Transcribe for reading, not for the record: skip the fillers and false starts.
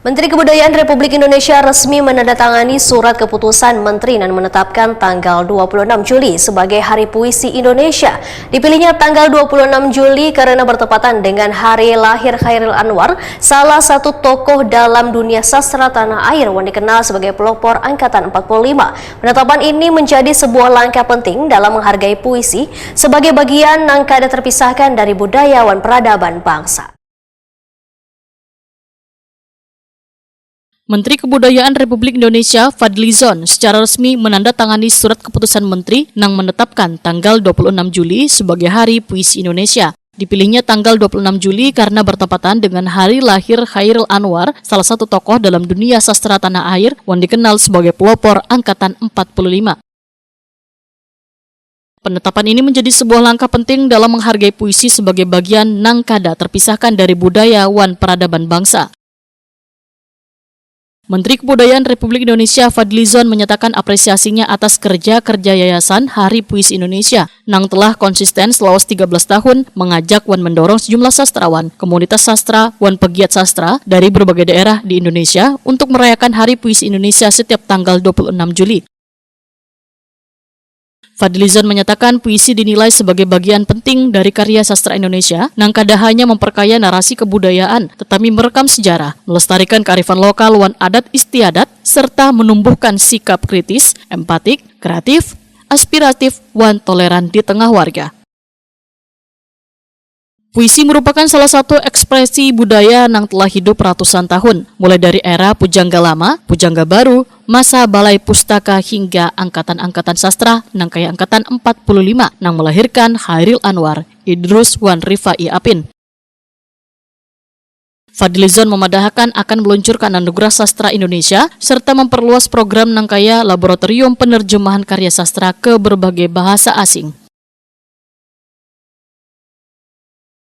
Menteri Kebudayaan Republik Indonesia resmi menandatangani surat keputusan Menteri dan menetapkan tanggal 26 Juli sebagai Hari Puisi Indonesia. Dipilihnya tanggal 26 Juli karena bertepatan dengan hari lahir Chairil Anwar, salah satu tokoh dalam dunia sastra tanah air yang dikenal sebagai pelopor Angkatan 45. Penetapan ini menjadi sebuah langkah penting dalam menghargai puisi sebagai bagian yang kada terpisahkan dari budayawan peradaban bangsa. Menteri Kebudayaan Republik Indonesia Fadlizon secara resmi menandatangani surat keputusan Menteri yang menetapkan tanggal 26 Juli sebagai Hari Puisi Indonesia. Dipilihnya tanggal 26 Juli karena bertepatan dengan hari lahir Chairil Anwar, salah satu tokoh dalam dunia sastra tanah air yang dikenal sebagai pelopor Angkatan 45. Penetapan ini menjadi sebuah langkah penting dalam menghargai puisi sebagai bagian yang kada terpisahkan dari budayawan peradaban bangsa. Menteri Kebudayaan Republik Indonesia Fadlizon menyatakan apresiasinya atas kerja-kerja Yayasan Hari Puisi Indonesia yang telah konsisten selama 13 tahun mengajak dan mendorong sejumlah sastrawan, komunitas sastra, dan pegiat sastra dari berbagai daerah di Indonesia untuk merayakan Hari Puisi Indonesia setiap tanggal 26 Juli. Fadlizon menyatakan puisi dinilai sebagai bagian penting dari karya sastra Indonesia yang kada hanya memperkaya narasi kebudayaan, tetapi merekam sejarah, melestarikan kearifan lokal wan adat istiadat, serta menumbuhkan sikap kritis, empatik, kreatif, aspiratif, wan toleran di tengah warga. Puisi merupakan salah satu ekspresi budaya yang telah hidup ratusan tahun, mulai dari era Pujangga Lama, Pujangga Baru, masa Balai Pustaka hingga angkatan-angkatan sastra yang kayak Angkatan 45 yang melahirkan Chairil Anwar, Idrus wan Rifai Apin. Fadlizon memadahkan akan meluncurkan Anugerah Sastra Indonesia serta memperluas program yang kaya Laboratorium Penerjemahan Karya Sastra ke berbagai bahasa asing.